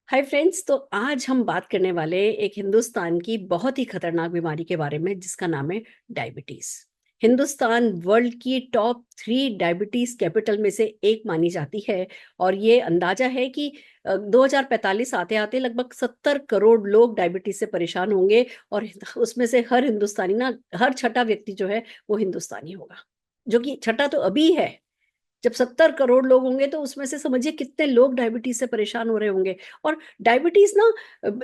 Hi friends. तो आज हम बात करने वाले एक हिंदुस्तान की बहुत ही खतरनाक बीमारी के बारे में जिसका नाम है डायबिटीज। हिंदुस्तान वर्ल्ड की टॉप 3 डायबिटीज कैपिटल में से एक मानी जाती है। और ये अंदाजा है कि 2045 आते आते लगभग 70 करोड़ लोग डायबिटीज से परेशान होंगे। और उसमें से हर हिंदुस्तानी ना, हर छठा व्यक्ति जो है वो हिंदुस्तानी होगा, जो कि छठा तो अभी है। जब 70 करोड़ लोग होंगे तो उसमें से समझिए कितने लोग डायबिटीज से परेशान हो रहे होंगे। और डायबिटीज ना,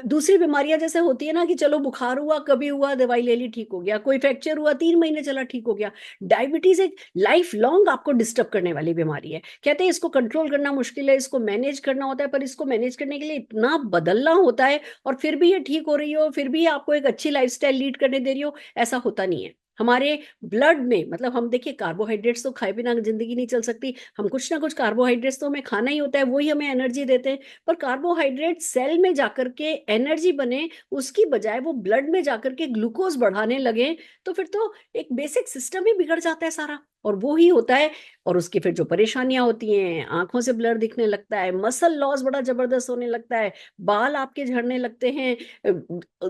दूसरी बीमारियां जैसे होती है ना कि चलो बुखार हुआ, कभी हुआ, दवाई ले ली, ठीक हो गया। कोई फ्रैक्चर हुआ, 3 महीने चला, ठीक हो गया। डायबिटीज एक लाइफ लॉन्ग आपको डिस्टर्ब करने वाली बीमारी है। कहते हैं इसको कंट्रोल करना मुश्किल है, इसको मैनेज करना होता है, पर इसको मैनेज करने के लिए इतना बदलना होता है। और फिर भी ये ठीक हो रही हो, फिर भी आपको एक अच्छी लाइफस्टाइल लीड करने दे रही हो, ऐसा होता नहीं है। हमारे ब्लड में, मतलब हम देखिए, कार्बोहाइड्रेट्स तो खाए बिना जिंदगी नहीं चल सकती। हम कुछ ना कुछ कार्बोहाइड्रेट्स तो हमें खाना ही होता है, वही हमें एनर्जी देते हैं। पर कार्बोहाइड्रेट सेल में जाकर के एनर्जी बने, उसकी बजाय वो ब्लड में जाकर के ग्लूकोज बढ़ाने लगे, तो फिर तो एक बेसिक सिस्टम ही बिगड़ जाता है सारा। और वो ही होता है। और उसकी फिर जो परेशानियां होती हैं, आंखों से ब्लर दिखने लगता है, मसल लॉस बड़ा जबरदस्त होने लगता है, बाल आपके झड़ने लगते हैं,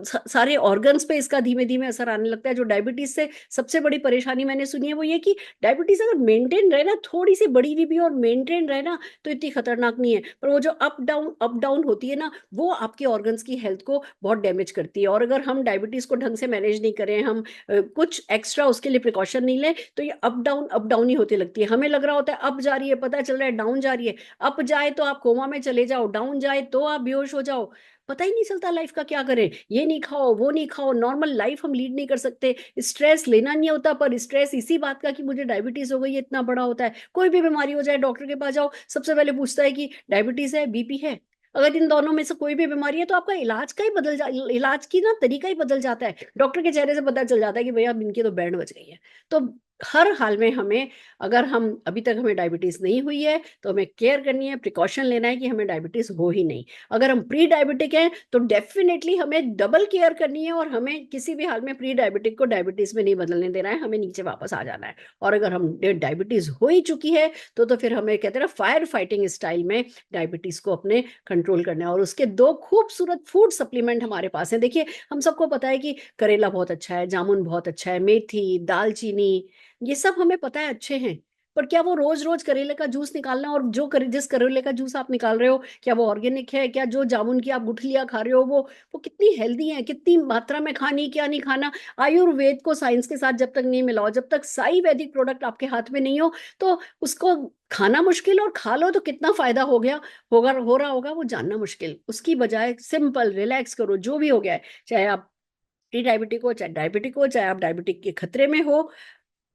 सारे ऑर्गन्स पे इसका धीमे धीमे असर आने लगता है। जो डायबिटीज से सबसे बड़ी परेशानी मैंने सुनी है वो ये कि डायबिटीज अगर मेंटेन रहे ना, थोड़ी सी बड़ी हुई भी और मेंटेन रहे ना, तो इतनी खतरनाक नहीं है। पर वो जो अप डाउन होती है ना, वो आपके ऑर्गन्स की हेल्थ को बहुत डैमेज करती है। और अगर हम डायबिटीज को ढंग से मैनेज नहीं करें, हम कुछ एक्स्ट्रा उसके लिए प्रिकॉशन नहीं लें, तो ये अप डाउन ही होती लगती है। हमें लग रहा होता है अप जा रही है, पता चल रहा है डाउन जा रही है। अप जाए तो आप कोमा में चले जाओ, डाउन जाए तो आप बेहोश हो जाओ। पता ही नहीं चलता लाइफ का क्या करें। ये नहीं खाओ, वो नहीं खाओ, नॉर्मल लाइफ हम लीड नहीं कर सकते। स्ट्रेस लेना नहीं होता, पर स्ट्रेस इसी बात का कि मुझे डायबिटीज हो गई है, इतना बड़ा होता है। कोई भी बीमारी हो जाए, डॉक्टर के पास जाओ, सबसे पहले पूछता है कि डायबिटीज है, बीपी है। अगर इन दोनों में से कोई भी बीमारी है तो आपका इलाज की ना तरीका ही बदल जाता है। डॉक्टर के चेहरे से पता चल जाता है कि भैया इनकी तो बैंड बज गई है। तो हर हाल में हमें, अगर हम अभी तक हमें डायबिटीज नहीं हुई है तो हमें केयर करनी है, प्रिकॉशन लेना है कि हमें डायबिटीज हो ही नहीं। अगर हम प्री डायबिटिक हैं तो डेफिनेटली हमें डबल केयर करनी है, और हमें किसी भी हाल में प्री डायबिटिक को डायबिटीज में नहीं बदलने देना है, हमें नीचे वापस आ जाना है। और अगर हम डायबिटीज हो ही चुकी है तो फिर हमें कहते हैं ना, फायर फाइटिंग स्टाइल में डायबिटीज को अपने कंट्रोल करना है। और उसके 2 खूबसूरत फूड सप्लीमेंट हमारे पास हैं। देखिए, हम सबको पता है कि करेला बहुत अच्छा है, जामुन बहुत अच्छा है, मेथी, दालचीनी, ये सब हमें पता है अच्छे हैं। पर क्या वो रोज रोज करेले का जूस निकालना, और जिस करेले का जूस आप निकाल रहे हो, क्या वो ऑर्गेनिक है? क्या जो जामुन की आप गुठलियां खा रहे हो वो कितनी हेल्दी है, कितनी मात्रा में खानी, क्या नहीं खाना? आयुर्वेद को साइंस के साथ जब तक नहीं मिलाओ, जब तक साई वैदिक प्रोडक्ट आपके हाथ में नहीं हो, तो उसको खाना मुश्किल, और खा लो तो कितना फायदा हो गया होगा, हो रहा होगा, वो जानना मुश्किल। उसकी बजाय सिंपल रिलैक्स करो, जो भी हो गया है, चाहे आप प्री डायबिटिक हो, चाहे डायबिटिक हो, चाहे आप डायबिटिक के खतरे में हो,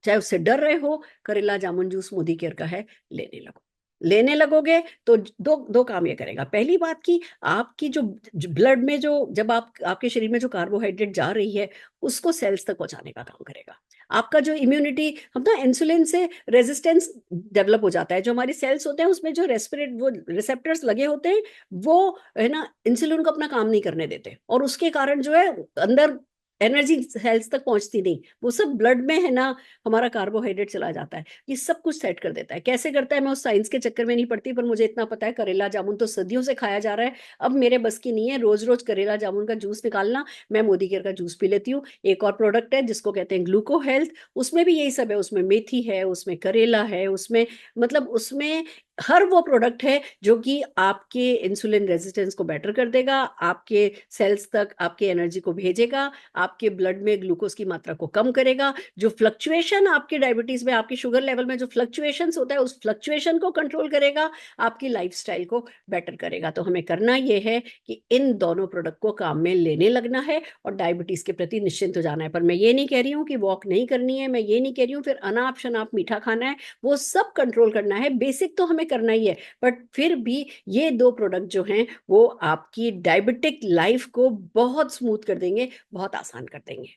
चाहे उससे डर रहे हो, करेला जामुन जूस मोदी केयर का है, लेने लगो। लेने लगोगे तो दो दो काम ये करेगा। पहली बात कि आपकी जो ब्लड में, जो जब आपके शरीर में जो कार्बोहाइड्रेट जा रही है, उसको सेल्स तक पहुंचाने का काम करेगा। आपका जो इम्यूनिटी, हम ना इंसुलिन से रेजिस्टेंस डेवलप हो जाता है। जो हमारी सेल्स होते हैं उसमें जो वो रिसेप्टर्स लगे होते हैं, वो है ना, इंसुलिन को अपना काम नहीं करने देते, और उसके कारण जो है अंदर एनर्जी सेल्स तक पहुंचती नहीं, वो सब ब्लड में है ना, हमारा कार्बोहाइड्रेट चला जाता है। ये सब कुछ सेट कर देता है। कैसे करता है, मैं उस साइंस के चक्कर में नहीं पड़ती, पर मुझे इतना पता है करेला जामुन तो सदियों से खाया जा रहा है। अब मेरे बस की नहीं है रोज रोज करेला जामुन का जूस निकालना। मैं मोदी केयर का जूस पी लेती हूँ। एक और प्रोडक्ट है जिसको कहते हैं ग्लूको हेल्थ, उसमें भी यही सब है। उसमें मेथी है, उसमें करेला है, उसमें, मतलब उसमें हर वो प्रोडक्ट है जो कि आपके इंसुलिन रेजिस्टेंस को बेटर कर देगा, आपके सेल्स तक आपके एनर्जी को भेजेगा, आपके ब्लड में ग्लूकोज की मात्रा को कम करेगा। जो फ्लक्चुएशन आपके डायबिटीज में, आपकी शुगर लेवल में जो फ्लक्चुएशन होता है, उस फ्लक्चुएशन को कंट्रोल करेगा, आपकी लाइफस्टाइल को बेटर करेगा। तो हमें करना यह है कि इन दोनों प्रोडक्ट को काम में लेने लगना है और डायबिटीज के प्रति निश्चिंत हो जाना है। पर मैं ये नहीं कह रही हूँ कि वॉक नहीं करनी है, मैं ये नहीं कह रही हूँ फिर अनाप शनाप मीठा खाना है, वो सब कंट्रोल करना है। बेसिक तो हमें करना ही है, बट फिर भी ये 2 प्रोडक्ट जो हैं वो आपकी डायबिटिक लाइफ को बहुत स्मूथ कर देंगे, बहुत आसान कर देंगे।